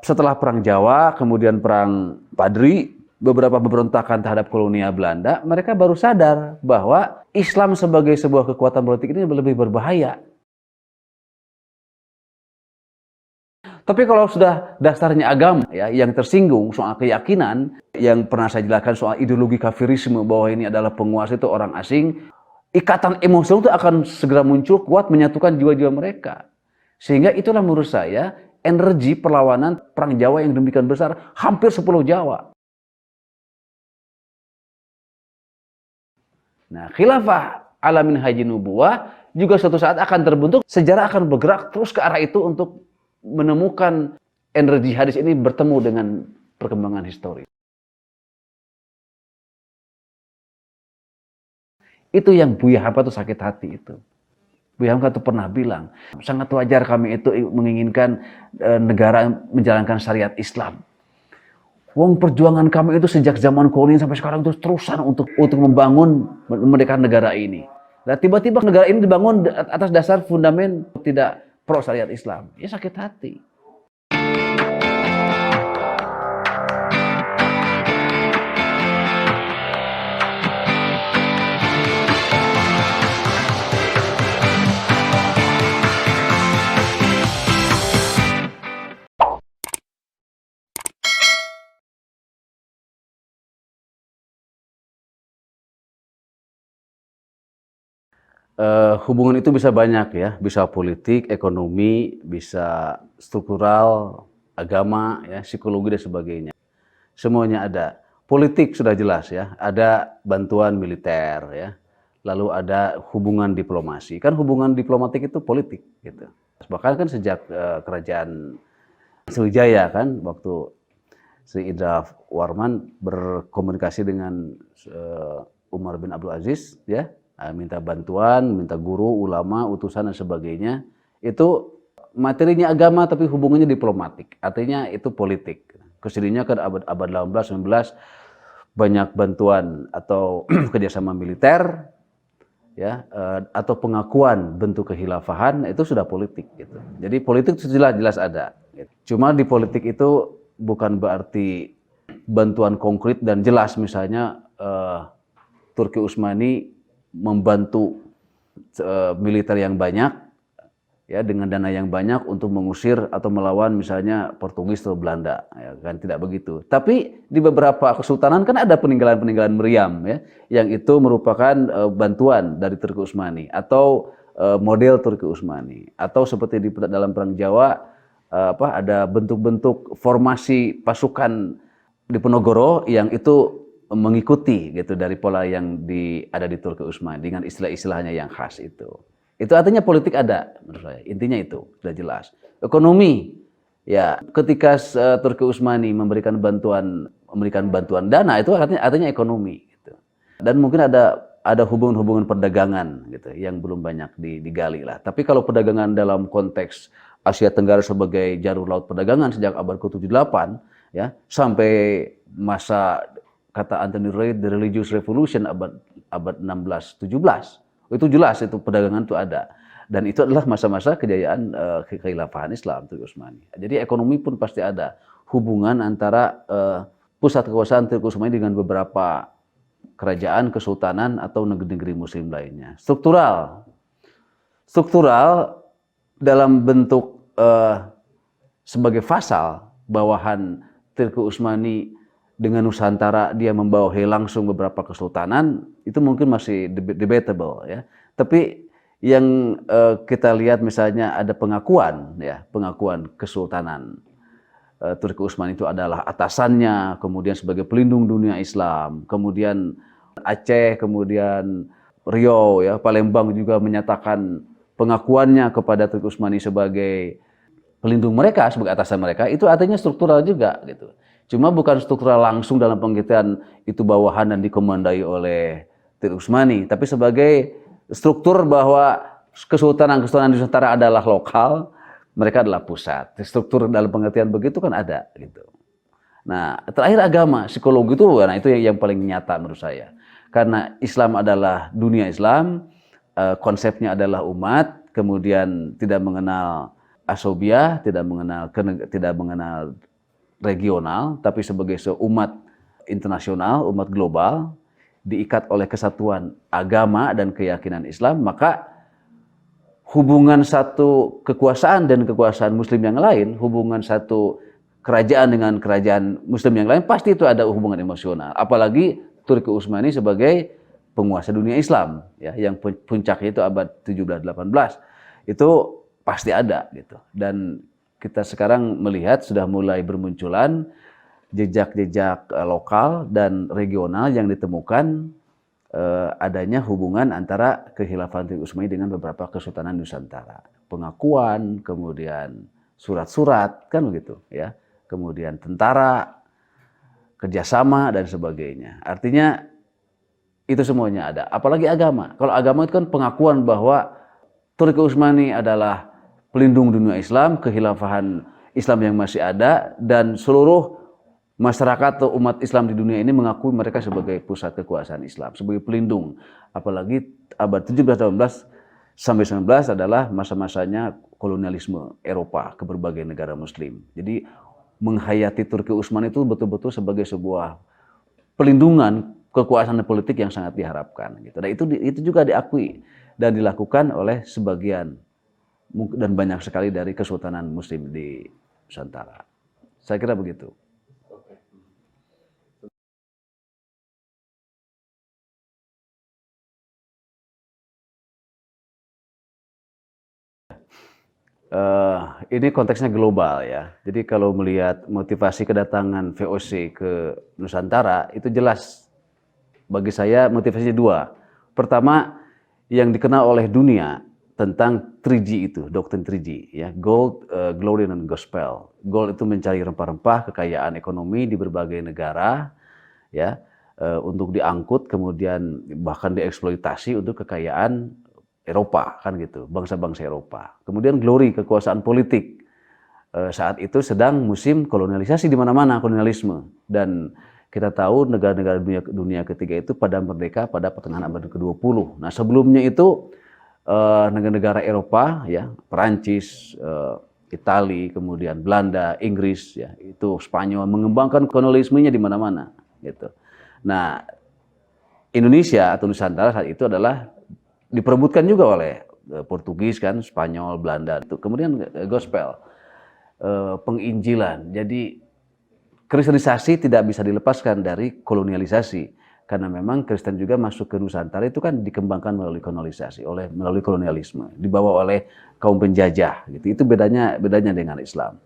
setelah Perang Jawa, kemudian Perang Padri, beberapa pemberontakan terhadap kolonial Belanda, mereka baru sadar bahwa Islam sebagai sebuah kekuatan politik ini lebih berbahaya. Tapi kalau sudah dasarnya agama ya, yang tersinggung soal keyakinan, yang pernah saya jelaskan soal ideologi kafirisme bahwa ini adalah penguasa itu orang asing, ikatan emosional itu akan segera muncul kuat menyatukan jiwa-jiwa mereka. Sehingga itulah menurut saya energi perlawanan Perang Jawa yang demikian besar, hampir 10 Jawa. Nah, khilafah ala minhaji nubuwah juga suatu saat akan terbentuk, sejarah akan bergerak terus ke arah itu untuk menemukan energi hadis ini bertemu dengan perkembangan histori. Itu yang Buya Hamka itu sakit hati itu. Buya Hamka itu pernah bilang, sangat wajar kami itu menginginkan negara menjalankan syariat Islam. Wong perjuangan kami itu sejak zaman kolonial sampai sekarang itu terusan untuk membangun memerdekakan negara ini. Nah, tiba-tiba negara ini dibangun atas dasar fundamen tidak pro syariat Islam. Ya sakit hati. Hubungan itu bisa banyak ya, bisa politik, ekonomi, bisa struktural, agama, ya, psikologi dan sebagainya. Semuanya ada. Politik sudah jelas ya, ada bantuan militer ya, lalu ada hubungan diplomasi. Kan hubungan diplomatik itu politik gitu. Bahkan kan sejak kerajaan Sriwijaya kan, waktu Sri Indra Warman berkomunikasi dengan Umar bin Abdul Aziz ya, minta bantuan, minta guru, ulama, utusan dan sebagainya. Itu materinya agama tapi hubungannya diplomatik. Artinya itu politik. Kesininya kan abad 18, 19 banyak bantuan atau kerjasama militer ya, atau pengakuan bentuk kehilafahan, itu sudah politik gitu. Jadi politik jelas ada. Cuma di politik itu bukan berarti bantuan konkret dan jelas, misalnya Turki Utsmani membantu militer yang banyak ya, dengan dana yang banyak untuk mengusir atau melawan misalnya Portugis atau Belanda ya, kan tidak begitu. Tapi di beberapa kesultanan kan ada peninggalan-peninggalan meriam ya, yang itu merupakan bantuan dari Turki Utsmani atau model Turki Utsmani, atau seperti di dalam Perang Jawa ada bentuk-bentuk formasi pasukan di Ponorogo yang itu mengikuti gitu dari pola yang ada di Turki Utsmani dengan istilah-istilahnya yang khas itu. Itu artinya politik ada menurut saya. Intinya itu sudah jelas. Ekonomi ya, ketika Turki Utsmani memberikan bantuan dana, itu artinya ekonomi gitu. Dan mungkin ada hubungan-hubungan perdagangan gitu yang belum banyak digali lah. Tapi kalau perdagangan dalam konteks Asia Tenggara sebagai jalur laut perdagangan sejak abad ke-78 ya, sampai masa kata Anthony Reid, The Religious Revolution abad 16-17, itu jelas itu perdagangan itu ada. Dan itu adalah masa-masa kejayaan kekhilafahan Islam Turki Utsmani. Jadi ekonomi pun pasti ada hubungan antara pusat kekuasaan Turki Utsmani dengan beberapa kerajaan, kesultanan atau negeri-negeri Muslim lainnya. Struktural dalam bentuk sebagai fasal bawahan Turki Utsmani dengan Nusantara, dia membawa langsung beberapa kesultanan, itu mungkin masih debatable ya. Tapi yang kita lihat misalnya ada pengakuan kesultanan Turki Utsmani itu adalah atasannya, kemudian sebagai pelindung dunia Islam, kemudian Aceh, kemudian Riau ya, Palembang juga menyatakan pengakuannya kepada Turki Utsmani sebagai pelindung mereka, sebagai atasan mereka. Itu artinya struktural juga gitu. Cuma bukan struktural langsung dalam pengertian itu bawahan dan dikomandai oleh Turki Utsmani, tapi sebagai struktur bahwa kesultanan-kesultanan di Nusantara adalah lokal, mereka adalah pusat. Struktur dalam pengertian begitu kan ada gitu. Nah, terakhir agama, psikologi itu, nah itu yang paling nyata menurut saya. Karena Islam adalah dunia Islam, konsepnya adalah umat, kemudian tidak mengenal asobiah, tidak mengenal regional, tapi sebagai seumat internasional, umat global, diikat oleh kesatuan agama dan keyakinan Islam, maka hubungan satu kekuasaan dan kekuasaan muslim yang lain, hubungan satu kerajaan dengan kerajaan muslim yang lain, pasti itu ada hubungan emosional. Apalagi Turki Utsmani sebagai penguasa dunia Islam, ya, yang puncaknya itu abad 17-18, itu pasti ada gitu. Dan kita sekarang melihat sudah mulai bermunculan jejak-jejak lokal dan regional yang ditemukan adanya hubungan antara kekhilafan Turki Utsmani dengan beberapa kesultanan Nusantara. Pengakuan, kemudian surat-surat, kan begitu, ya. Kemudian tentara, kerjasama dan sebagainya. Artinya itu semuanya ada. Apalagi agama. Kalau agama itu kan pengakuan bahwa Turki Utsmani adalah pelindung dunia Islam, kekhilafahan Islam yang masih ada, dan seluruh masyarakat atau umat Islam di dunia ini mengakui mereka sebagai pusat kekuasaan Islam, sebagai pelindung. Apalagi abad 17-18 sampai 19 adalah masa-masanya kolonialisme Eropa ke berbagai negara Muslim. Jadi menghayati Turki Utsmani itu betul-betul sebagai sebuah pelindungan kekuasaan politik yang sangat diharapkan gitu. Dan itu juga diakui dan dilakukan oleh sebagian dan banyak sekali dari kesultanan muslim di Nusantara. Saya kira begitu. Ini konteksnya global ya. Jadi kalau melihat motivasi kedatangan VOC ke Nusantara itu jelas bagi saya motivasinya dua. Pertama, yang dikenal oleh dunia tentang 3G itu, doktrin 3G ya, gold, glory dan gospel. Gold itu mencari rempah-rempah, kekayaan ekonomi di berbagai negara ya, untuk diangkut kemudian bahkan dieksploitasi untuk kekayaan Eropa, kan gitu, bangsa-bangsa Eropa. Kemudian glory, kekuasaan politik. Saat itu sedang musim kolonialisasi di mana-mana, kolonialisme. Dan kita tahu negara-negara dunia ketiga itu pada merdeka pada pertengahan abad ke-20. Nah, sebelumnya itu negara-negara Eropa ya, Perancis, Itali, kemudian Belanda, Inggris ya, itu Spanyol mengembangkan kolonialismenya di mana-mana gitu. Nah, Indonesia atau Nusantara saat itu adalah diperebutkan juga oleh Portugis kan, Spanyol, Belanda. Kemudian gospel, penginjilan. Jadi kristenisasi tidak bisa dilepaskan dari kolonialisasi. Karena memang Kristen juga masuk ke Nusantara itu kan dikembangkan melalui kolonialisasi, melalui kolonialisme, dibawa oleh kaum penjajah. Gitu. Itu bedanya dengan Islam.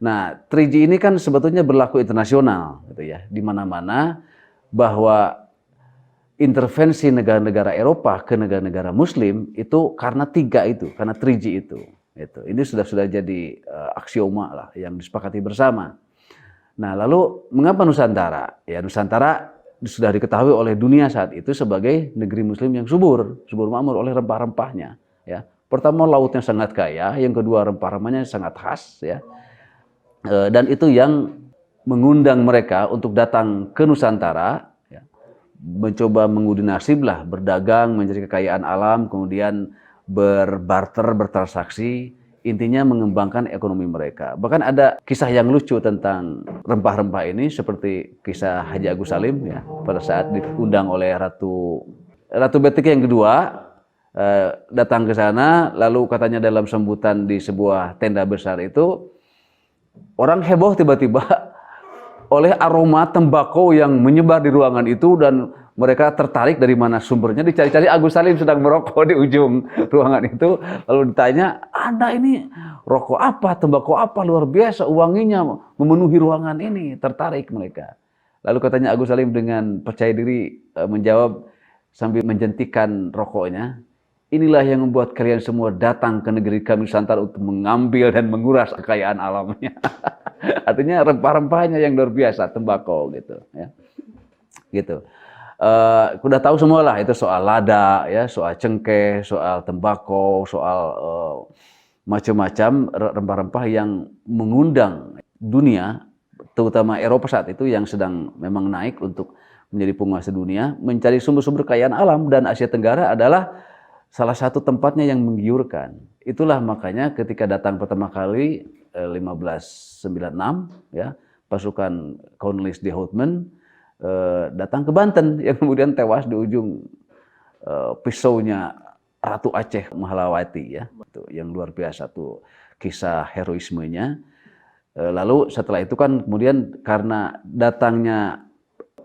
Nah, 3G ini kan sebetulnya berlaku internasional, gitu ya, di mana-mana bahwa intervensi negara-negara Eropa ke negara-negara Muslim itu karena 3G itu. Ini sudah jadi aksioma lah yang disepakati bersama. Nah, lalu mengapa Nusantara? Ya, Nusantara sudah diketahui oleh dunia saat itu sebagai negeri Muslim yang subur makmur oleh rempah-rempahnya. Ya, pertama lautnya sangat kaya, yang kedua rempah-rempahnya sangat khas, ya, dan itu yang mengundang mereka untuk datang ke Nusantara. Mencoba menguji nasib lah, berdagang, mencari kekayaan alam, kemudian berbarter, bertransaksi, intinya mengembangkan ekonomi mereka. Bahkan ada kisah yang lucu tentang rempah-rempah ini, seperti kisah Haji Agus Salim ya, pada saat diundang oleh Ratu Betik yang kedua, datang ke sana, lalu katanya dalam sambutan di sebuah tenda besar itu, orang heboh tiba-tiba oleh aroma tembakau yang menyebar di ruangan itu, dan mereka tertarik dari mana sumbernya, dicari-cari. Agus Salim sedang merokok di ujung ruangan itu, lalu ditanya, "Anda ini rokok apa, tembakau apa, luar biasa wanginya memenuhi ruangan ini." Tertarik mereka. Lalu katanya Agus Salim dengan percaya diri menjawab sambil menjentikan rokoknya, "Inilah yang membuat kalian semua datang ke negeri kami Nusantara untuk mengambil dan menguras kekayaan alamnya." Artinya rempah-rempahnya yang luar biasa, tembakau gitu ya. Gitu. Udah tahu semua lah itu soal lada ya, soal cengkeh, soal tembakau, soal macam-macam rempah-rempah yang mengundang dunia, terutama Eropa saat itu yang sedang memang naik untuk menjadi penguasa dunia, mencari sumber-sumber kekayaan alam, dan Asia Tenggara adalah salah satu tempatnya yang menggiurkan. Itulah makanya ketika datang pertama kali 1596 ya, pasukan Cornelis de Houtman datang ke Banten yang kemudian tewas di ujung pisaunya Ratu Aceh Mahalawati ya. Itu yang luar biasa tuh kisah heroismenya. Lalu setelah itu kan kemudian karena datangnya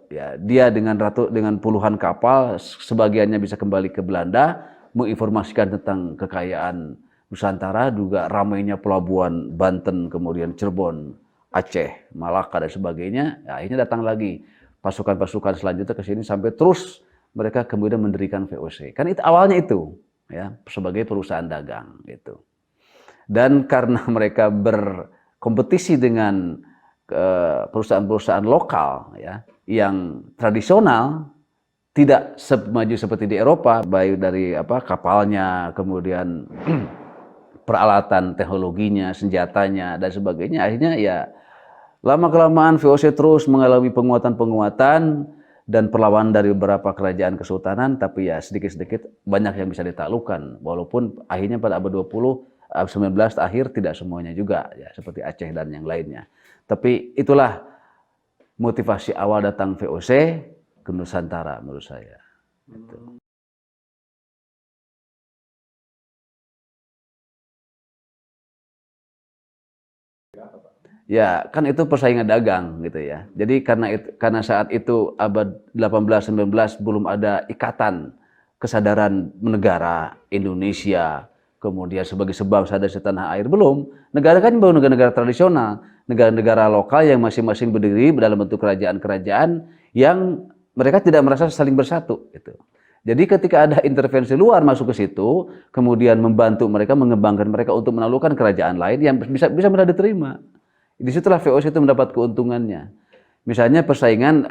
ya dia dengan puluhan kapal, sebagiannya bisa kembali ke Belanda, menginformasikan tentang kekayaan Nusantara, juga ramainya pelabuhan Banten, kemudian Cirebon, Aceh, Malaka dan sebagainya. Ya, akhirnya datang lagi pasukan-pasukan selanjutnya ke sini sampai terus mereka kemudian mendirikan VOC. Kan itu awalnya itu ya sebagai perusahaan dagang gitu. Dan karena mereka berkompetisi dengan perusahaan-perusahaan lokal ya yang tradisional, tidak semaju seperti di Eropa, baik dari kapalnya, kemudian peralatan teknologinya, senjatanya dan sebagainya. Akhirnya ya lama-kelamaan VOC terus mengalami penguatan-penguatan dan perlawanan dari beberapa kerajaan kesultanan, tapi ya sedikit-sedikit banyak yang bisa ditaklukkan. Walaupun akhirnya pada abad 20, abad 19 akhir tidak semuanya juga ya seperti Aceh dan yang lainnya. Tapi itulah motivasi awal datang VOC ke Nusantara menurut saya. Gitu. Ya, kan itu persaingan dagang gitu ya. Jadi karena saat itu abad 18 19 belum ada ikatan kesadaran negara Indonesia, kemudian sebagai sebab sadar setanah air belum. Negara kan baru negara-negara tradisional, negara-negara lokal yang masing-masing berdiri dalam bentuk kerajaan-kerajaan yang mereka tidak merasa saling bersatu gitu. Jadi ketika ada intervensi luar masuk ke situ, kemudian membantu mereka, mengembangkan mereka untuk menaklukkan kerajaan lain yang bisa mereka diterima. Disitulah VOC itu mendapat keuntungannya. Misalnya persaingan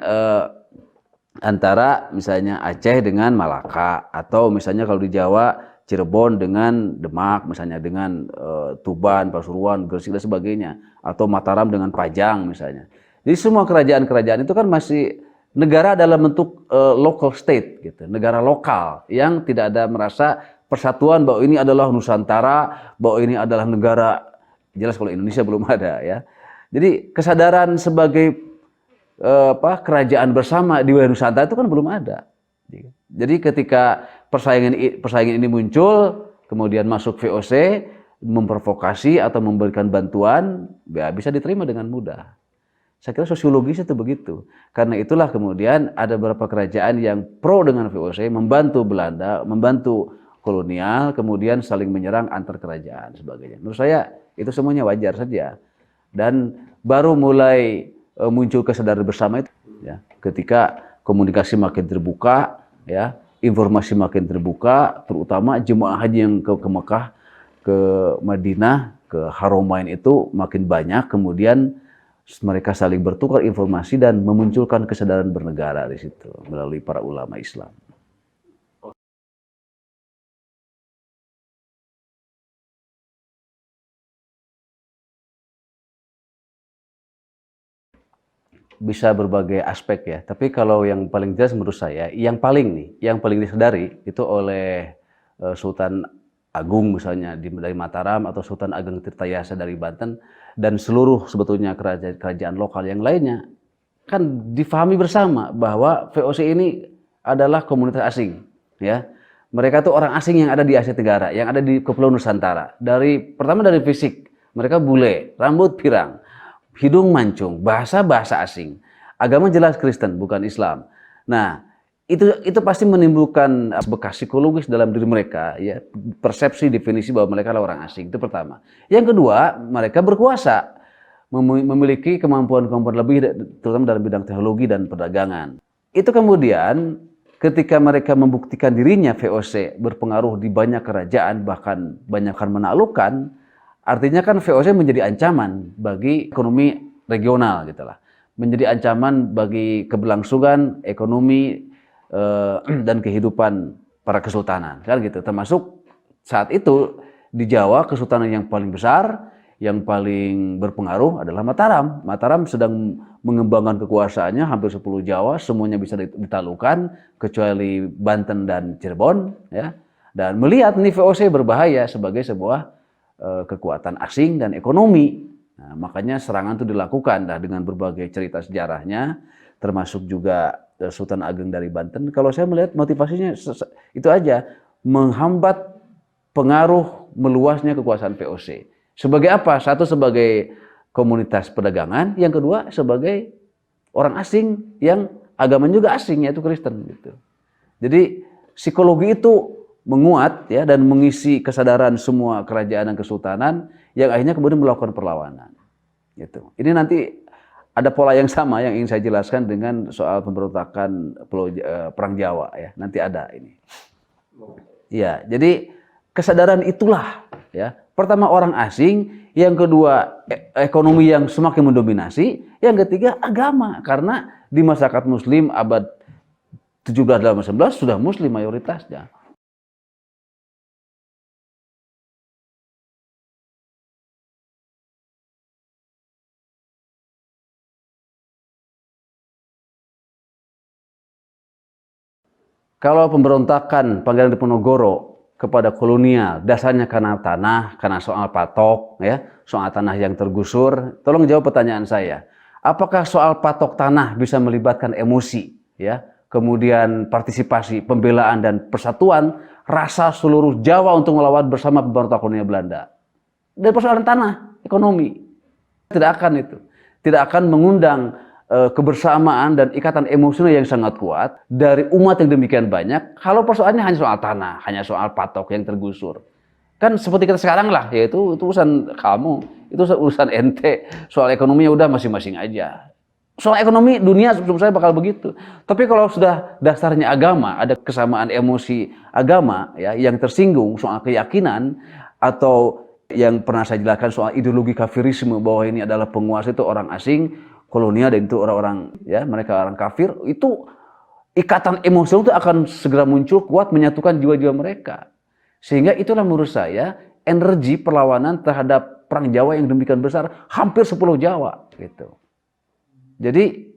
antara misalnya Aceh dengan Malaka, atau misalnya kalau di Jawa Cirebon dengan Demak, misalnya dengan Tuban, Pasuruan, Gresik dan sebagainya, atau Mataram dengan Pajang misalnya. Jadi semua kerajaan-kerajaan itu kan masih negara dalam bentuk local state gitu, negara lokal yang tidak ada merasa persatuan bahwa ini adalah Nusantara, bahwa ini adalah negara. Jelas kalau Indonesia belum ada ya. Jadi kesadaran sebagai kerajaan bersama di wilayah Nusantara itu kan belum ada. Jadi ketika persaingan ini muncul, kemudian masuk VOC, memprovokasi atau memberikan bantuan, ya bisa diterima dengan mudah. Saya kira sosiologisnya itu begitu. Karena itulah kemudian ada beberapa kerajaan yang pro dengan VOC, membantu Belanda, membantu kolonial, kemudian saling menyerang antar kerajaan sebagainya. Menurut saya itu semuanya wajar saja. Dan baru mulai muncul kesadaran bersama itu ya ketika komunikasi makin terbuka ya, informasi makin terbuka, terutama jemaah haji yang ke Mekah, ke Madinah, ke Haramain itu makin banyak, kemudian mereka saling bertukar informasi dan memunculkan kesadaran bernegara di situ melalui para ulama Islam. Bisa berbagai aspek ya, tapi kalau yang paling jelas menurut saya, yang paling disadari itu oleh Sultan Agung misalnya dari Mataram, atau Sultan Ageng Tirtayasa dari Banten, dan seluruh sebetulnya kerajaan lokal yang lainnya, kan difahami bersama bahwa VOC ini adalah komunitas asing ya. Mereka tuh orang asing yang ada di Asia Tenggara, yang ada di Kepulauan Nusantara. Pertama dari fisik, mereka bule, rambut pirang, hidung mancung, bahasa asing. Agama jelas Kristen, bukan Islam. Nah, itu pasti menimbulkan bekas psikologis dalam diri mereka, ya, persepsi, definisi bahwa mereka adalah orang asing. Itu pertama. Yang kedua, mereka berkuasa, memiliki kemampuan-kemampuan lebih, terutama dalam bidang teknologi dan perdagangan. Itu kemudian ketika mereka membuktikan dirinya VOC berpengaruh di banyak kerajaan, bahkan banyakkan menaklukkan, artinya kan VOC menjadi ancaman bagi ekonomi regional gitulah. Menjadi ancaman bagi keberlangsungan ekonomi dan kehidupan para kesultanan kan gitu. Termasuk saat itu di Jawa kesultanan yang paling besar, yang paling berpengaruh adalah Mataram. Mataram sedang mengembangkan kekuasaannya hampir 10 Jawa, semuanya bisa ditaklukkan kecuali Banten dan Cirebon ya. Dan melihat nih VOC berbahaya sebagai sebuah kekuatan asing dan ekonomi Nah, makanya serangan itu dilakukan dengan berbagai cerita sejarahnya, termasuk juga Sultan Ageng dari Banten. Kalau saya melihat motivasinya itu aja, menghambat pengaruh meluasnya kekuasaan VOC. Sebagai apa? Satu sebagai komunitas perdagangan, yang kedua sebagai orang asing yang agamanya juga asing, yaitu Kristen gitu. Jadi psikologi itu menguat ya dan mengisi kesadaran semua kerajaan dan kesultanan yang akhirnya kemudian melakukan perlawanan. Gitu. Ini nanti ada pola yang sama yang ingin saya jelaskan dengan soal pemberontakan Perang Jawa ya. Nanti ada ini. Ya, jadi kesadaran itulah ya. Pertama orang asing, yang kedua ekonomi yang semakin mendominasi, yang ketiga agama karena di masyarakat muslim abad 17 dan 19 sudah muslim mayoritasnya. Kalau pemberontakan Pangeran Diponegoro kepada kolonial dasarnya karena tanah, karena soal patok, ya, soal tanah yang tergusur. Tolong jawab pertanyaan saya. Apakah soal patok tanah bisa melibatkan emosi, ya, kemudian partisipasi, pembelaan dan persatuan rasa seluruh Jawa untuk melawan bersama pemberontak kolonial Belanda? Dan persoalan tanah, ekonomi, tidak akan itu, tidak akan mengundang kebersamaan dan ikatan emosional yang sangat kuat dari umat yang demikian banyak kalau persoalannya hanya soal tanah, hanya soal patok yang tergusur. Kan seperti kita sekarang lah, yaitu itu urusan kamu, itu urusan ente, soal ekonominya udah masing-masing aja. Soal ekonomi dunia sebelum saya bakal begitu. Tapi kalau sudah dasarnya agama, ada kesamaan emosi agama ya yang tersinggung soal keyakinan atau yang pernah saya jelaskan soal ideologi kafirisme bahwa ini adalah penguasa itu orang asing, kolonial dan itu orang-orang ya mereka orang kafir, itu ikatan emosional itu akan segera muncul kuat menyatukan jiwa-jiwa mereka. Sehingga itulah menurut saya energi perlawanan terhadap perang Jawa yang demikian besar, hampir 10 Jawa gitu. Jadi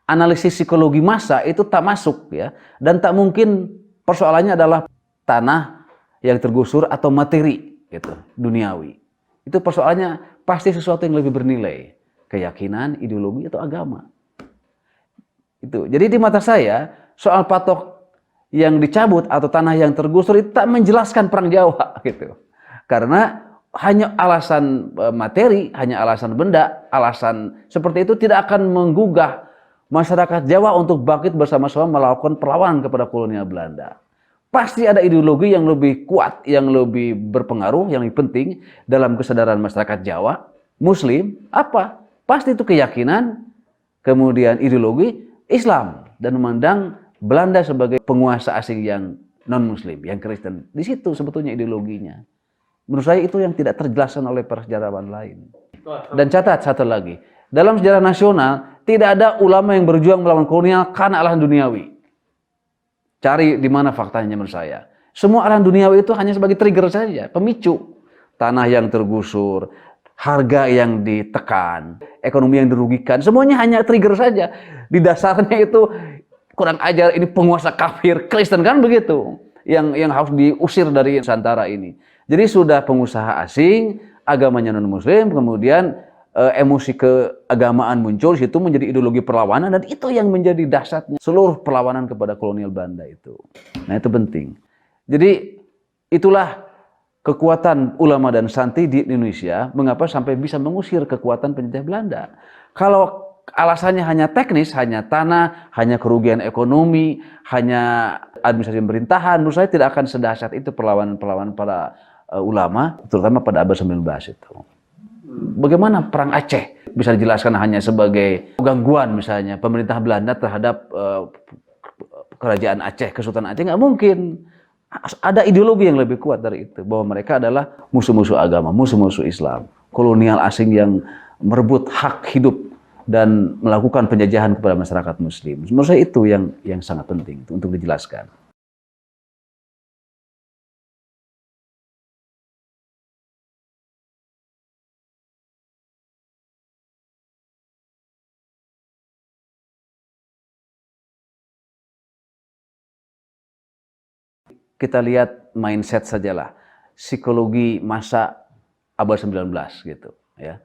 analisis psikologi massa itu tak masuk ya dan tak mungkin persoalannya adalah tanah yang tergusur atau materi gitu, duniawi. Itu persoalannya pasti sesuatu yang lebih bernilai. Keyakinan, ideologi, atau agama. Itu. Jadi di mata saya, soal patok yang dicabut atau tanah yang tergusur itu tak menjelaskan perang Jawa gitu. Karena hanya alasan materi, hanya alasan benda, alasan seperti itu tidak akan menggugah masyarakat Jawa untuk bangkit bersama-sama melakukan perlawanan kepada kolonial Belanda. Pasti ada ideologi yang lebih kuat, yang lebih berpengaruh, yang lebih penting dalam kesadaran masyarakat Jawa, Muslim, apa? Pasti itu keyakinan, kemudian ideologi Islam dan memandang Belanda sebagai penguasa asing yang non-Muslim, yang Kristen. Di situ sebetulnya ideologinya. Menurut saya itu yang tidak terjelaskan oleh para sejarawan lain. Dan catat satu lagi, dalam sejarah nasional tidak ada ulama yang berjuang melawan kolonial karena alasan duniawi. Cari di mana faktanya menurut saya. Semua alasan duniawi itu hanya sebagai trigger saja, pemicu. Tanah yang tergusur, harga yang ditekan, ekonomi yang dirugikan, semuanya hanya trigger saja. Di dasarnya itu kurang ajar, ini penguasa kafir, Kristen kan begitu. Yang harus diusir dari Nusantara ini. Jadi sudah pengusaha asing, agamanya non-muslim, kemudian emosi keagamaan muncul, situ menjadi ideologi perlawanan dan itu yang menjadi dasarnya seluruh perlawanan kepada kolonial Belanda itu. Nah, itu penting. Jadi itulah kekuatan ulama dan santri di Indonesia, mengapa sampai bisa mengusir kekuatan penjajah Belanda. Kalau alasannya hanya teknis, hanya tanah, hanya kerugian ekonomi, hanya administrasi pemerintahan, menurut saya tidak akan sedahsyat itu perlawanan-perlawanan para ulama, terutama pada abad 19 itu. Bagaimana perang Aceh bisa dijelaskan hanya sebagai gangguan misalnya pemerintah Belanda terhadap kerajaan Aceh, Kesultanan Aceh? Nggak mungkin. Ada ideologi yang lebih kuat dari itu, bahwa mereka adalah musuh-musuh agama, musuh-musuh Islam, kolonial asing yang merebut hak hidup dan melakukan penjajahan kepada masyarakat Muslim. Menurut saya itu yang sangat penting untuk dijelaskan. Kita lihat mindset sajalah, psikologi masa abad 19 gitu ya.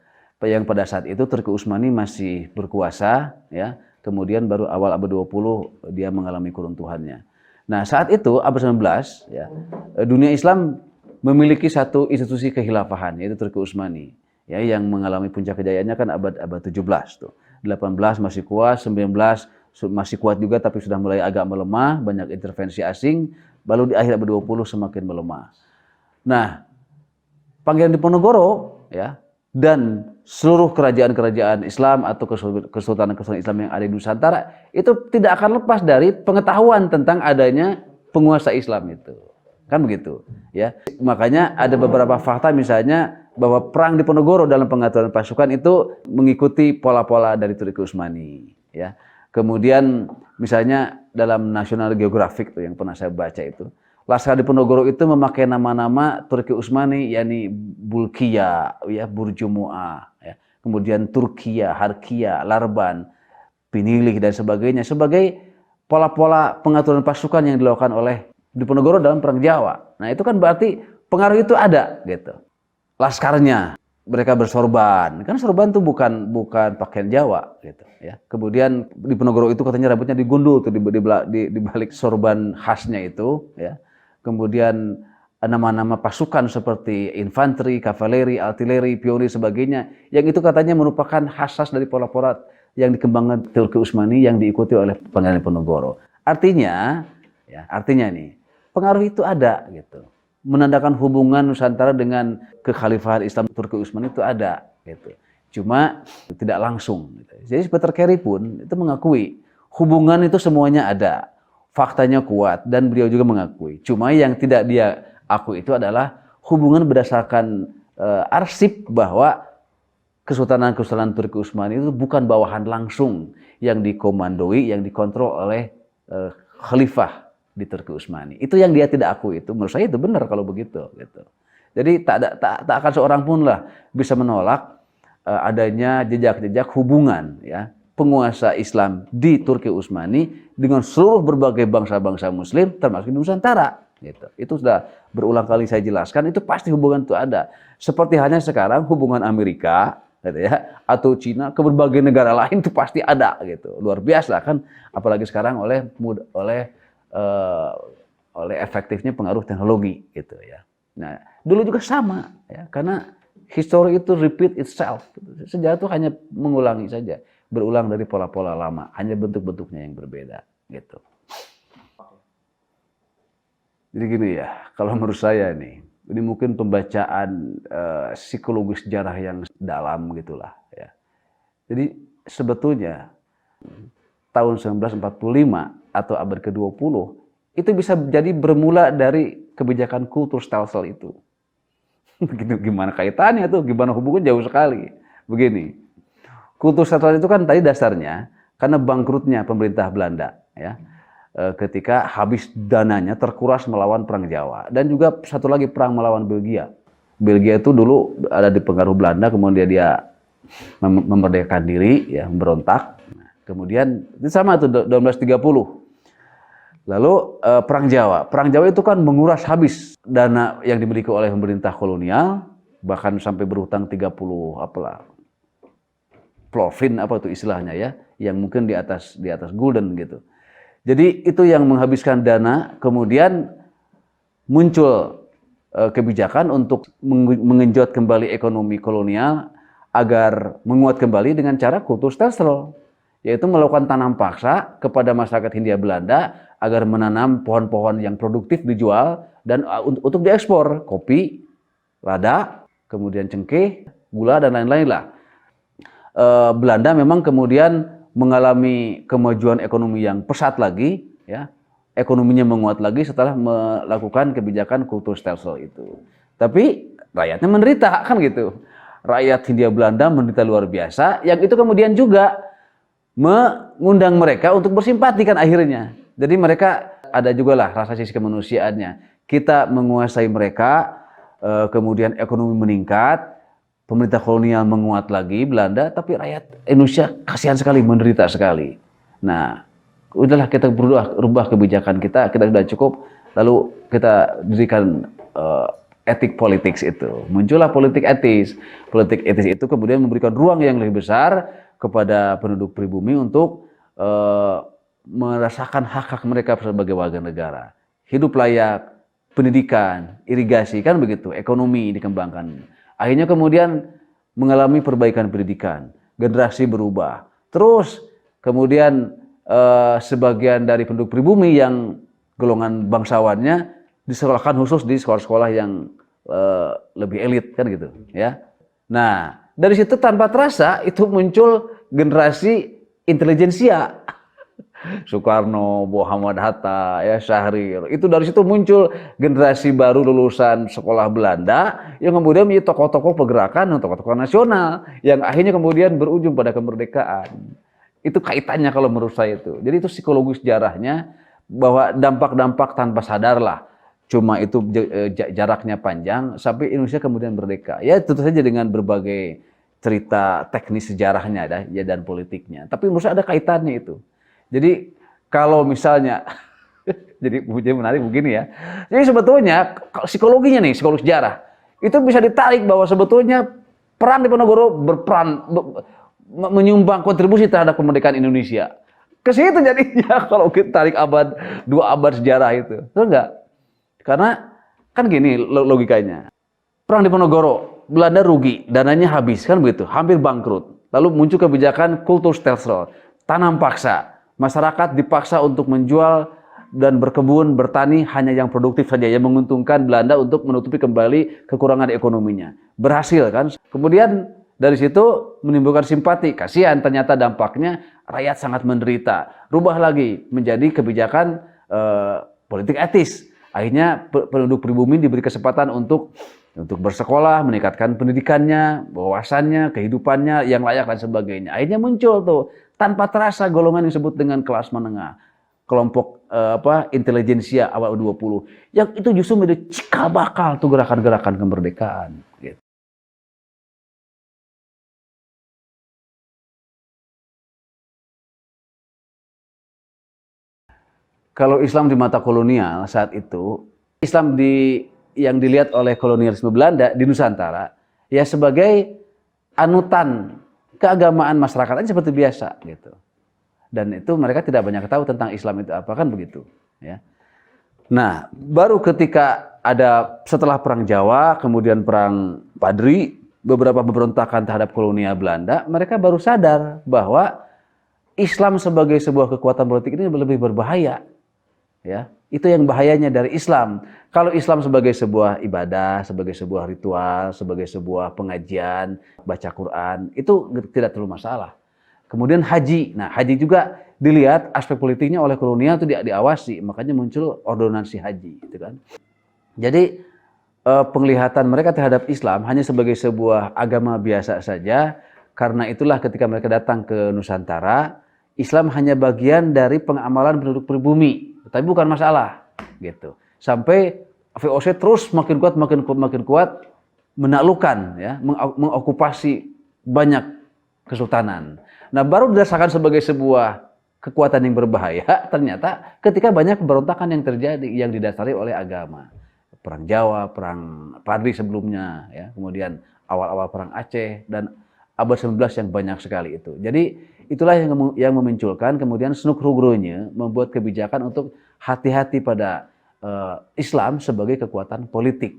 yang pada saat itu Turki Utsmani masih berkuasa, ya. Kemudian baru awal abad 20 dia mengalami keruntuhannya. Nah, saat itu abad 19, ya, dunia Islam memiliki satu institusi kekhilafahan, yaitu Turki Utsmani, ya, yang mengalami puncak kejayaannya kan abad 17 tuh. 18 masih kuat, 19 masih kuat juga tapi sudah mulai agak melemah, banyak intervensi asing, baru di akhir abad 20 semakin melemah. Nah, Pangeran Diponegoro, ya, dan seluruh kerajaan-kerajaan Islam atau kesultanan-kesultanan Islam yang ada di Nusantara itu tidak akan lepas dari pengetahuan tentang adanya penguasa Islam itu. Kan begitu, ya. Makanya ada beberapa fakta misalnya bahwa perang Diponegoro dalam pengaturan pasukan itu mengikuti pola-pola dari Turki Utsmani, ya. Kemudian misalnya dalam National Geographic tuh yang pernah saya baca itu, Laskar Diponegoro itu memakai nama-nama Turki Utsmani, yakni Bulkiya, ya, Burjumu'ah, ya. Kemudian Turkiya, Harkiya, Larban, Pinilih dan sebagainya sebagai pola-pola pengaturan pasukan yang dilakukan oleh Diponegoro dalam Perang Jawa. Nah, itu kan berarti pengaruh itu ada, gitu. Laskarnya mereka bersorban, kan sorban itu bukan pakaian Jawa, gitu, ya. Kemudian Diponegoro itu katanya rambutnya digundul tuh di balik sorban khasnya itu, ya. Kemudian nama-nama pasukan seperti infanteri, kavaleri, artileri, pionir, sebagainya, yang itu katanya merupakan khas dari pola-pola yang dikembangkan Turki Utsmani yang diikuti oleh Pangeran Diponegoro. Artinya, ya, nih, pengaruh itu ada, gitu. Menandakan hubungan Nusantara dengan kekhalifahan Islam Turki Utsmani itu ada, gitu. Cuma tidak langsung, gitu. Jadi Peter Carey pun itu mengakui hubungan itu semuanya ada. Faktanya kuat dan beliau juga mengakui. Cuma yang tidak dia akui itu adalah hubungan berdasarkan arsip bahwa kesultanan Turki Utsmani itu bukan bawahan langsung yang dikomandoi, yang dikontrol oleh khalifah di Turki Utsmani. Itu yang dia tidak akui. Itu menurut saya itu benar kalau begitu, gitu. Jadi tak akan seorang pun lah bisa menolak adanya jejak-jejak hubungan, ya, penguasa Islam di Turki Utsmani dengan seluruh berbagai bangsa-bangsa Muslim termasuk di Nusantara, gitu. Itu sudah berulang kali saya jelaskan, itu pasti hubungan itu ada. Seperti halnya sekarang hubungan Amerika, gitu ya, atau Cina ke berbagai negara lain itu pasti ada, gitu. Luar biasa kan, apalagi sekarang oleh efektifnya pengaruh teknologi, gitu ya. Nah, dulu juga sama, ya, karena history itu repeat itself. Sejarah itu hanya mengulangi saja, berulang dari pola-pola lama, hanya bentuk-bentuknya yang berbeda, gitu. Jadi gini ya, kalau menurut saya nih, ini mungkin pembacaan psikologis sejarah yang dalam gitulah, ya. Jadi sebetulnya tahun 1945 atau abad ke-20 itu bisa jadi bermula dari kebijakan kultur stelsel itu. Gimana kaitannya tuh? Gimana hubungan? Jauh sekali. Begini, kultur stelsel itu kan tadi dasarnya karena bangkrutnya pemerintah Belanda, ya. Ketika habis dananya terkuras melawan Perang Jawa dan juga satu lagi perang melawan Belgia. Belgia itu dulu ada di pengaruh Belanda, kemudian dia memerdekakan diri, ya, memberontak. Kemudian itu sama tuh 1930. Lalu Perang Jawa. Perang Jawa itu kan menguras habis dana yang dimiliki oleh pemerintah kolonial, bahkan sampai berhutang 30 apalah plovin apa itu istilahnya, ya, yang mungkin di atas gulden gitu. Jadi itu yang menghabiskan dana, kemudian muncul kebijakan untuk mengenjot kembali ekonomi kolonial agar menguat kembali dengan cara kultur stelsel, yaitu melakukan tanam paksa kepada masyarakat Hindia Belanda agar menanam pohon-pohon yang produktif dijual dan untuk diekspor, kopi, lada, kemudian cengkeh, gula dan lain-lain lah. Belanda memang kemudian mengalami kemajuan ekonomi yang pesat lagi, ya. Ekonominya menguat lagi setelah melakukan kebijakan kultur stelsel itu. Tapi rakyatnya menderita, kan gitu. Rakyat Hindia Belanda menderita luar biasa, yang itu kemudian juga mengundang mereka untuk bersimpati kan akhirnya. Jadi mereka ada juga lah rasa sisi kemanusiaannya. Kita menguasai mereka, kemudian ekonomi meningkat, pemerintah kolonial menguat lagi Belanda, tapi rakyat Indonesia kasihan sekali, menderita sekali. Nah, udahlah kita rubah kebijakan kita sudah cukup, lalu kita dirikan etik politik itu. Muncullah politik etis. Politik etis itu kemudian memberikan ruang yang lebih besar kepada penduduk pribumi untuk merasakan hak-hak mereka sebagai warga negara. Hidup layak, pendidikan, irigasi, kan begitu, ekonomi dikembangkan. Akhirnya kemudian mengalami perbaikan pendidikan, generasi berubah. Terus kemudian sebagian dari penduduk pribumi yang golongan bangsawannya disekolahkan khusus di sekolah-sekolah yang lebih elit, kan gitu, ya. Nah, dari situ tanpa terasa itu muncul generasi intelijensia. Soekarno, Muhammad Hatta, ya Syahrir. Itu dari situ muncul generasi baru lulusan sekolah Belanda yang kemudian menjadi tokoh-tokoh pergerakan, tokoh-tokoh nasional yang akhirnya kemudian berujung pada kemerdekaan. Itu kaitannya kalau menurut saya itu. Jadi itu psikologi sejarahnya bahwa dampak-dampak tanpa sadar lah. Cuma itu jaraknya panjang sampai Indonesia kemudian merdeka. Ya tentu saja dengan berbagai cerita teknis sejarahnya ya, dan politiknya. Tapi menurut saya ada kaitannya itu. Jadi kalau misalnya, jadi menarik begini ya. Jadi sebetulnya psikologinya nih, psikologi sejarah, itu bisa ditarik bahwa sebetulnya peran Diponegoro berperan menyumbang kontribusi terhadap kemerdekaan Indonesia. Ke situ jadinya kalau kita tarik dua abad sejarah itu. Betul enggak? Karena kan gini logikanya. Perang Diponegoro, Belanda rugi, dananya habis, kan begitu, hampir bangkrut. Lalu muncul kebijakan kulturstelsel, tanam paksa. Masyarakat dipaksa untuk menjual dan berkebun, bertani hanya yang produktif saja, yang menguntungkan Belanda untuk menutupi kembali kekurangan ekonominya. Berhasil kan? Kemudian dari situ menimbulkan simpati. Kasihan ternyata dampaknya rakyat sangat menderita. Rubah lagi menjadi kebijakan politik etis. Akhirnya penduduk pribumi diberi kesempatan untuk bersekolah, meningkatkan pendidikannya, wawasannya, kehidupannya yang layak dan sebagainya. Akhirnya muncul tuh tanpa terasa golongan yang disebut dengan kelas menengah, kelompok intelijensia awal 20 yang itu justru menjadi cikal bakal tuh gerakan-gerakan kemerdekaan gitu. Kalau Islam di mata kolonial saat itu, Islam yang dilihat oleh kolonialisme Belanda di Nusantara ya sebagai anutan keagamaan masyarakat aja seperti biasa gitu. Dan itu mereka tidak banyak tahu tentang Islam itu apa, kan begitu ya. Nah, baru ketika ada setelah perang Jawa, kemudian perang Padri, beberapa pemberontakan terhadap kolonial Belanda, mereka baru sadar bahwa Islam sebagai sebuah kekuatan politik ini lebih berbahaya. Ya, itu yang bahayanya dari Islam. Kalau Islam sebagai sebuah ibadah, sebagai sebuah ritual, sebagai sebuah pengajian, baca Quran, itu tidak terlalu masalah. Kemudian haji. Nah, haji juga dilihat aspek politiknya oleh kolonial itu diawasi, makanya muncul ordonansi haji, gitu kan. Jadi penglihatan mereka terhadap Islam hanya sebagai sebuah agama biasa saja. Karena itulah ketika mereka datang ke Nusantara, Islam hanya bagian dari pengamalan penduduk pribumi, tapi bukan masalah, gitu. Sampai VOC terus makin kuat menaklukkan, ya, mengokupasi banyak kesultanan. Nah, baru dirasakan sebagai sebuah kekuatan yang berbahaya ternyata ketika banyak pemberontakan yang terjadi yang didasari oleh agama. Perang Jawa, perang Padri sebelumnya, ya, kemudian awal-awal perang Aceh dan abad 19 yang banyak sekali itu. Jadi itulah yang memunculkan kemudian Snuk-Rugronya membuat kebijakan untuk hati-hati pada Islam sebagai kekuatan politik,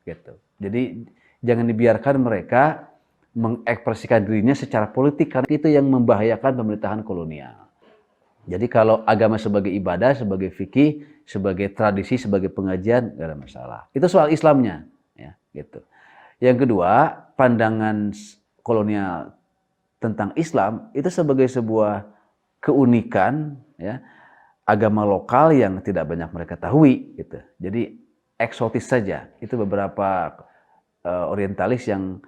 gitu. Jadi jangan dibiarkan mereka mengekspresikan dirinya secara politik karena itu yang membahayakan pemerintahan kolonial. Jadi kalau agama sebagai ibadah, sebagai fikih, sebagai tradisi, sebagai pengajian, nggak ada masalah. Itu soal Islamnya, ya, gitu. Yang kedua, pandangan kolonial tentang Islam itu sebagai sebuah keunikan, ya, agama lokal yang tidak banyak mereka tahui, gitu. Jadi eksotis saja. Itu beberapa orientalis yang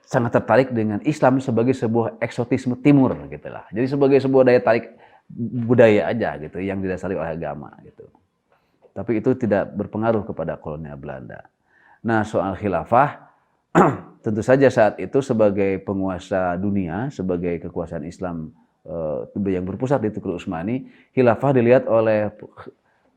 sangat tertarik dengan Islam sebagai sebuah eksotisme timur, gitulah. Jadi sebagai sebuah daya tarik budaya aja, gitu, yang didasari oleh agama, gitu. Tapi itu tidak berpengaruh kepada kolonial Belanda. Nah, soal khilafah, tentu saja saat itu sebagai penguasa dunia, sebagai kekuasaan Islam yang berpusat di Turki Utsmani, khilafah dilihat oleh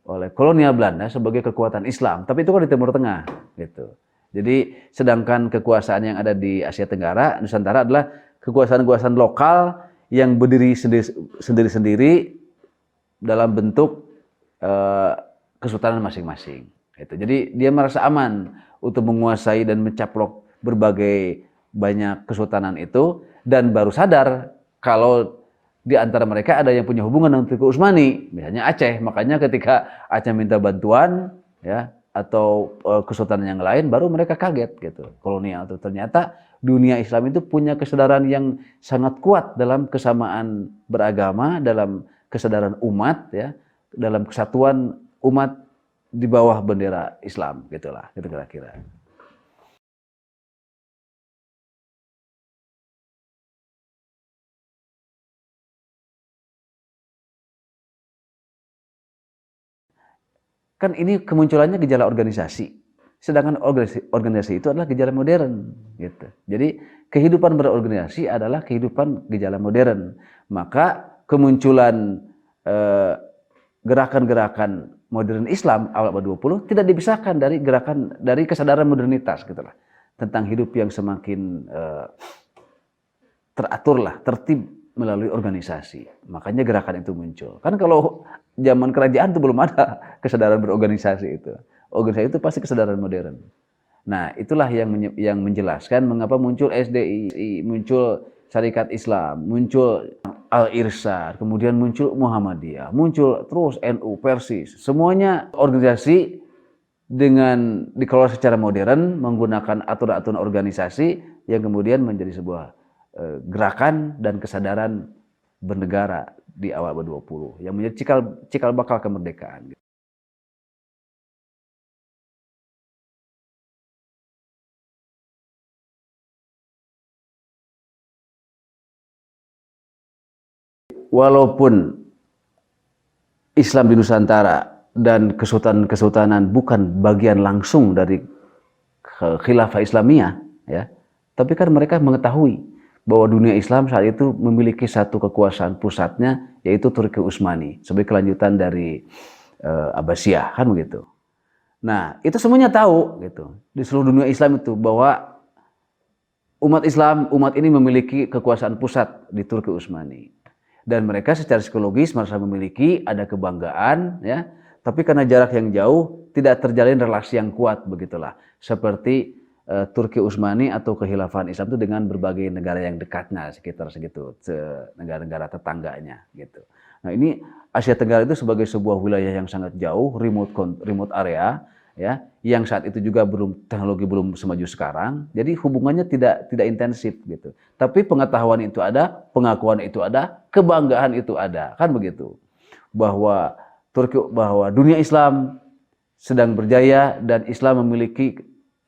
oleh kolonial Belanda sebagai kekuatan Islam, tapi itu kan di Timur Tengah, gitu. Jadi sedangkan kekuasaan yang ada di Asia Tenggara, Nusantara adalah kekuasaan-kekuasaan lokal yang berdiri sendiri-sendiri dalam bentuk kesultanan masing-masing. Gitu. Jadi dia merasa aman untuk menguasai dan mencaplok berbagai banyak kesultanan itu, dan baru sadar kalau di antara mereka ada yang punya hubungan dengan Turki Utsmani, misalnya Aceh. Makanya ketika Aceh minta bantuan, ya, atau kesultanan yang lain, baru mereka kaget gitu. Kolonial itu ternyata dunia Islam itu punya kesadaran yang sangat kuat dalam kesamaan beragama, dalam kesadaran umat, ya, dalam kesatuan umat di bawah bendera Islam, gitulah, gitu kira-kira. Kan ini kemunculannya gejala organisasi. Sedangkan organisasi itu adalah gejala modern, gitu. Jadi kehidupan berorganisasi adalah kehidupan gejala modern. Maka kemunculan gerakan-gerakan modern Islam awal abad 20 tidak dipisahkan dari kesadaran modernitas, gitulah. Tentang hidup yang semakin teratur lah, tertib melalui organisasi. Makanya gerakan itu muncul. Kan kalau zaman kerajaan itu belum ada kesadaran berorganisasi itu. Organisasi itu pasti kesadaran modern. Nah, itulah yang menjelaskan mengapa muncul SDI, muncul Syarikat Islam, muncul Al-Irsyad, kemudian muncul Muhammadiyah, muncul terus NU, Persis. Semuanya organisasi dengan dikelola secara modern, menggunakan aturan-aturan organisasi yang kemudian menjadi sebuah gerakan dan kesadaran bernegara di awal abad 20 yang menjadi cikal bakal kemerdekaan. Walaupun Islam di Nusantara dan kesultanan bukan bagian langsung dari khilafah Islamiyah, ya, tapi kan mereka mengetahui bahwa dunia Islam saat itu memiliki satu kekuasaan pusatnya, yaitu Turki Utsmani sebagai kelanjutan dari Abbasiyah, kan begitu. Nah, itu semuanya tahu gitu di seluruh dunia Islam itu bahwa umat ini memiliki kekuasaan pusat di Turki Utsmani. Dan mereka secara psikologis merasa memiliki, ada kebanggaan, ya. Tapi karena jarak yang jauh, tidak terjalin relasi yang kuat, begitulah. Seperti Turki Utsmani atau kekhilafan Islam itu dengan berbagai negara yang dekatnya, sekitar segitu, negara-negara tetangganya, gitu. Nah, ini Asia Tenggara itu sebagai sebuah wilayah yang sangat jauh, remote area, ya, yang saat itu juga teknologi belum semaju sekarang. Jadi hubungannya tidak intensif, gitu. Tapi pengetahuan itu ada, pengakuan itu ada, kebanggaan itu ada, kan begitu. Bahwa dunia Islam sedang berjaya dan Islam memiliki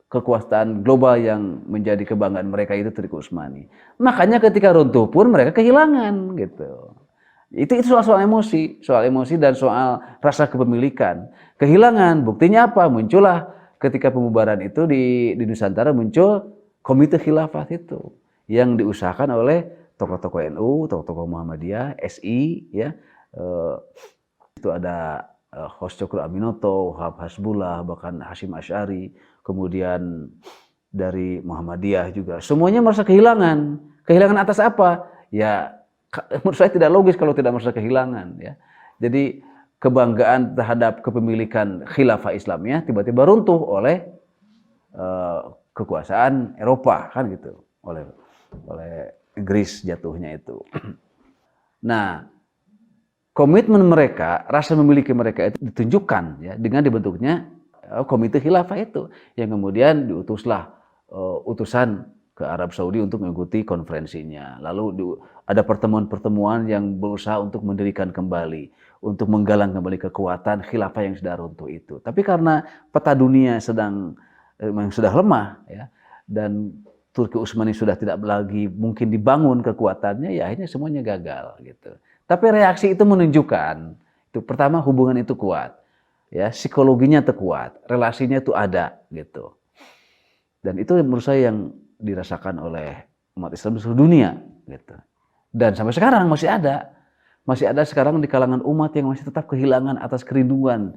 kekuasaan global yang menjadi kebanggaan mereka itu Turki Utsmani. Makanya ketika runtuh pun mereka kehilangan, gitu. Itu soal emosi dan soal rasa kepemilikan. Kehilangan, buktinya apa? Muncullah ketika pembubaran itu di Nusantara muncul Komite Khilafah itu yang diusahakan oleh tokoh-tokoh NU, tokoh-tokoh Muhammadiyah, SI, ya. Itu ada Hos Cokro Aminoto, Wahab Hasbullah, bahkan Hashim Asy'ari, kemudian dari Muhammadiyah juga. Semuanya merasa kehilangan. Kehilangan atas apa? Ya, menurut saya tidak logis kalau tidak merasa kehilangan, ya. Jadi kebanggaan terhadap kepemilikan khilafah Islamnya tiba-tiba runtuh oleh kekuasaan Eropa, kan gitu, oleh Inggris jatuhnya itu. Nah, komitmen mereka, rasa memiliki mereka itu ditunjukkan, ya, dengan dibentuknya Komite Khilafah itu, yang kemudian diutuslah utusan ke Arab Saudi untuk mengikuti konferensinya. Lalu ada pertemuan-pertemuan yang berusaha untuk mendirikan kembali, untuk menggalang kembali kekuatan khilafah yang sudah runtuh itu. Tapi karena peta dunia sudah lemah, ya, dan Turki Utsmani sudah tidak lagi mungkin dibangun kekuatannya, ya akhirnya semuanya gagal, gitu. Tapi reaksi itu menunjukkan, itu pertama hubungan itu kuat, ya, psikologinya itu kuat, relasinya itu ada, gitu. Dan itu menurut saya yang dirasakan oleh umat Islam di seluruh dunia, gitu. Dan sampai sekarang masih ada sekarang di kalangan umat yang masih tetap kehilangan atas kerinduan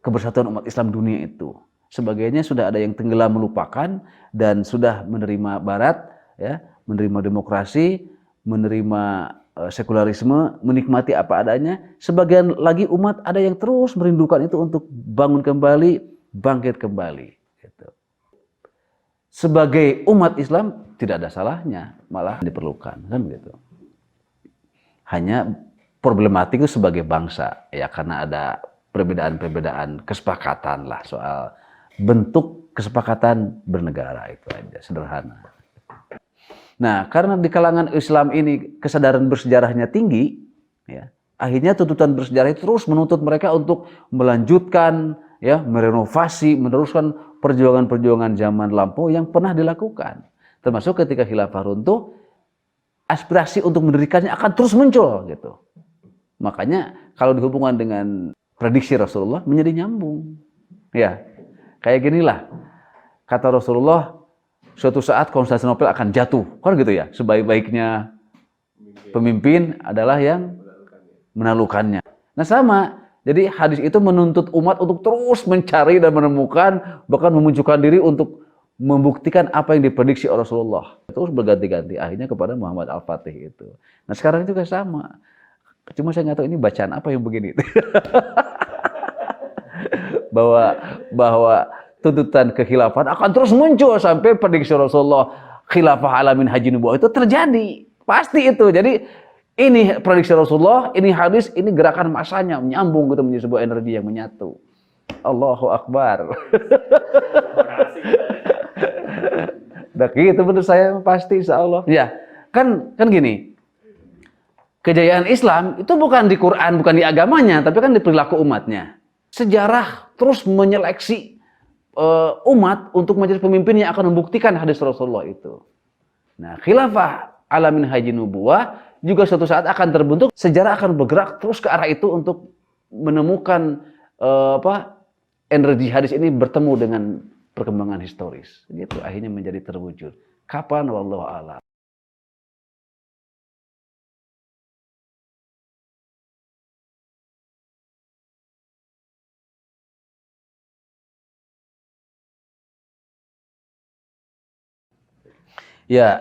kebersatuan umat Islam dunia itu. Sebagainya sudah ada yang tenggelam melupakan dan sudah menerima Barat, ya, menerima demokrasi, menerima sekularisme, menikmati apa adanya. Sebagian lagi umat ada yang terus merindukan itu untuk bangun kembali, bangkit kembali. Gitu. Sebagai umat Islam tidak ada salahnya, malah diperlukan, kan gitu. Hanya problematik itu sebagai bangsa, ya, karena ada perbedaan-perbedaan kesepakatan lah soal bentuk kesepakatan bernegara, itu aja, sederhana. Nah, karena di kalangan Islam ini kesadaran bersejarahnya tinggi, ya, akhirnya tuntutan bersejarah itu terus menuntut mereka untuk melanjutkan, ya, merenovasi, meneruskan perjuangan-perjuangan zaman lampau yang pernah dilakukan. Termasuk ketika khilafah runtuh, aspirasi untuk mendirikannya akan terus muncul, gitu. Makanya kalau dihubungkan dengan prediksi Rasulullah menjadi nyambung. Ya, kayak ginilah kata Rasulullah, suatu saat Konstantinopel akan jatuh, kan gitu ya. Sebaik-baiknya pemimpin adalah yang menaklukkannya. Nah sama, jadi hadis itu menuntut umat untuk terus mencari dan menemukan, bahkan memunculkan diri untuk membuktikan apa yang diprediksi oleh Rasulullah. Terus berganti-ganti, akhirnya kepada Muhammad Al-Fatih itu. Nah sekarang juga sama. Cuma saya nggak tahu ini bacaan apa yang begini. bahwa tuntutan kekhilafan akan terus muncul sampai prediksi Rasulullah khilafah alamin haji nubuwah itu terjadi. Pasti itu. Jadi ini prediksi Rasulullah, ini hadis, ini gerakan masanya menyambung gitu menjadi sebuah energi yang menyatu. Allahu Akbar. Nah, gitu menurut saya pasti insyaallah. Ya, kan gini. Kejayaan Islam itu bukan di Quran, bukan di agamanya, tapi kan di perilaku umatnya. Sejarah terus menyeleksi umat untuk menjadi pemimpin yang akan membuktikan hadis Rasulullah itu. Nah, khilafah alamin haji nubuwah juga suatu saat akan terbentuk. Sejarah akan bergerak terus ke arah itu untuk menemukan energi hadis ini bertemu dengan perkembangan historis. Gitu akhirnya menjadi terwujud. Kapan wallahu a'lam. Ya,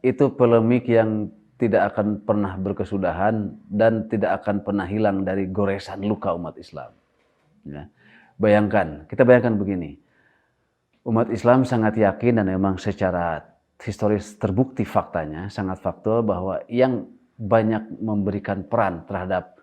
itu polemik yang tidak akan pernah berkesudahan dan tidak akan pernah hilang dari goresan luka umat Islam. Ya. Kita bayangkan begini, umat Islam sangat yakin dan memang secara historis terbukti faktanya, sangat faktual bahwa yang banyak memberikan peran terhadap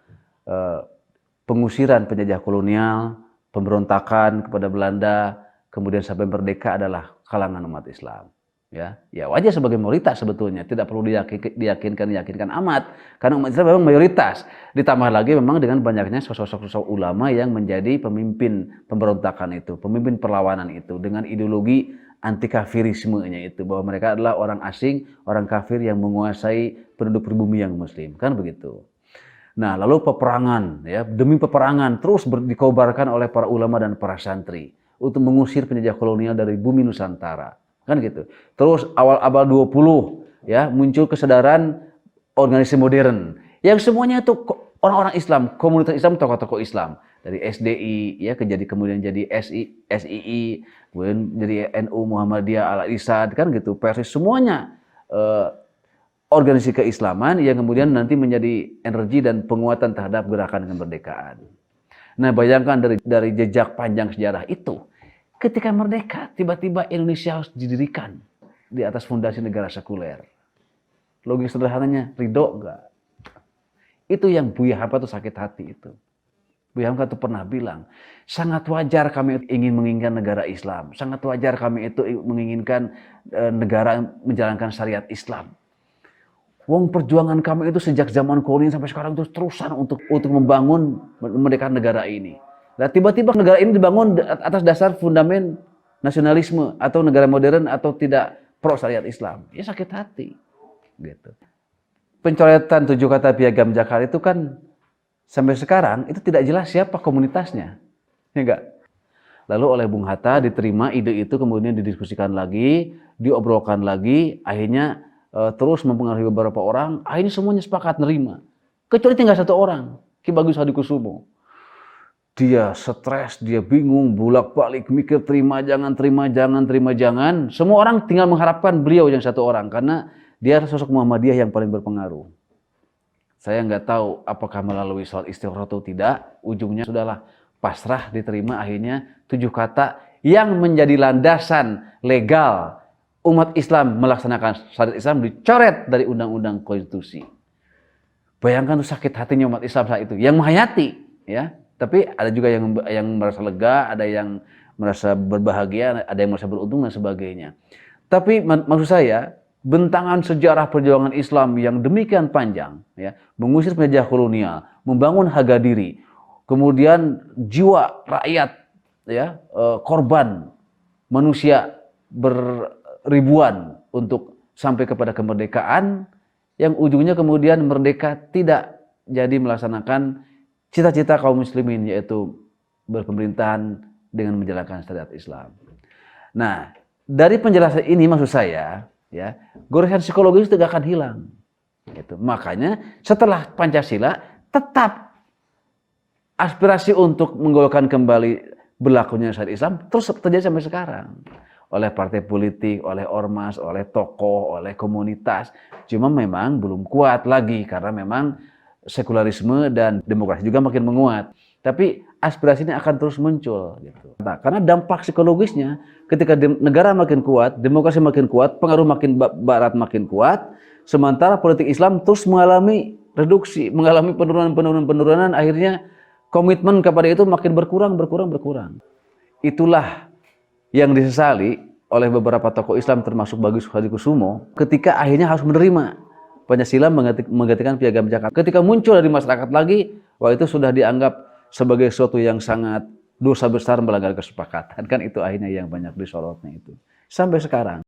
pengusiran penjajah kolonial, pemberontakan kepada Belanda, kemudian sampai merdeka adalah kalangan umat Islam. Ya wajar sebagai mayoritas sebetulnya, tidak perlu diyakinkan amat, karena umat Islam memang mayoritas. Ditambah lagi memang dengan banyaknya sosok-sosok ulama yang menjadi pemimpin pemberontakan itu, pemimpin perlawanan itu, dengan ideologi anti kafirismenya itu, bahwa mereka adalah orang asing, orang kafir yang menguasai penduduk pribumi yang muslim, kan begitu. Nah, lalu peperangan, ya, demi peperangan terus dikobarkan oleh para ulama dan para santri untuk mengusir penjajah kolonial dari bumi Nusantara. Kan gitu. Terus awal abad 20 ya muncul kesadaran organisasi modern yang semuanya itu orang-orang Islam, komunitas Islam, tokoh-tokoh Islam dari SDI ya kemudian jadi SII, kemudian jadi NU Muhammadiyah Al-Irsad, kan gitu. Persis semuanya organisasi keislaman yang kemudian nanti menjadi energi dan penguatan terhadap gerakan kemerdekaan. Nah, bayangkan dari jejak panjang sejarah itu, ketika merdeka, tiba-tiba Indonesia harus didirikan di atas fondasi negara sekuler. Logis sederhananya, ridho enggak? Itu yang Buya Hamka tuh sakit hati itu. Buya Hamka tuh pernah bilang, sangat wajar kami ingin menginginkan negara Islam. Sangat wajar kami itu menginginkan negara menjalankan syariat Islam. Wong perjuangan kami itu sejak zaman kolonial sampai sekarang terus terusan untuk membangun memerdekakan negara ini. Nah, tiba-tiba negara ini dibangun atas dasar fundamen nasionalisme atau negara modern atau tidak pro syariat Islam. Ya sakit hati. Gitu. Pencoretan 7 kata Piagam Jakarta itu kan sampai sekarang itu tidak jelas siapa komunitasnya. Ya enggak? Lalu oleh Bung Hatta diterima ide itu, kemudian didiskusikan lagi, diobrolkan lagi, akhirnya terus mempengaruhi beberapa orang, akhirnya semuanya sepakat nerima. Kecuali tinggal satu orang, Ki Bagus Hadikusumo. dia stres, dia bingung, bolak-balik mikir terima jangan, terima jangan, terima jangan. Semua orang tinggal mengharapkan beliau yang satu orang karena dia sosok Muhammadiyah yang paling berpengaruh. Saya nggak tahu apakah melalui sholat istikharah atau tidak. Ujungnya sudahlah pasrah diterima, akhirnya 7 kata yang menjadi landasan legal umat Islam melaksanakan syariat Islam dicoret dari undang-undang konstitusi. Bayangkan tuh sakit hatinya umat Islam saat itu yang menghayati, ya. Tapi ada juga yang merasa lega, ada yang merasa berbahagia, ada yang merasa beruntung dan sebagainya. Tapi maksud saya, bentangan sejarah perjuangan Islam yang demikian panjang, ya, mengusir penjajah kolonial, membangun harga diri, kemudian jiwa rakyat, ya, korban manusia beribuan untuk sampai kepada kemerdekaan, yang ujungnya kemudian merdeka tidak jadi melaksanakan cita-cita kaum muslimin, yaitu berpemerintahan dengan menjalankan syariat Islam. Nah, dari penjelasan ini maksud saya, ya, goresan psikologis itu gak akan hilang. Gitu. Makanya setelah Pancasila tetap aspirasi untuk menggolkan kembali berlakunya syariat Islam terus terjadi sampai sekarang. Oleh partai politik, oleh ormas, oleh tokoh, oleh komunitas. Cuma memang belum kuat lagi karena memang sekularisme dan demokrasi juga makin menguat. Tapi aspirasi ini akan terus muncul. Gitu. Nah, karena dampak psikologisnya ketika negara makin kuat, demokrasi makin kuat, pengaruh makin barat makin kuat, sementara politik Islam terus mengalami reduksi, mengalami penurunan, akhirnya komitmen kepada itu makin berkurang. Itulah yang disesali oleh beberapa tokoh Islam termasuk Bagus Hadikusumo ketika akhirnya harus menerima Pancasila menggantikan Piagam Jakarta. Ketika muncul dari masyarakat lagi, wah itu sudah dianggap sebagai sesuatu yang sangat dosa besar melanggar kesepakatan. Kan itu akhirnya yang banyak disorotnya itu. Sampai sekarang.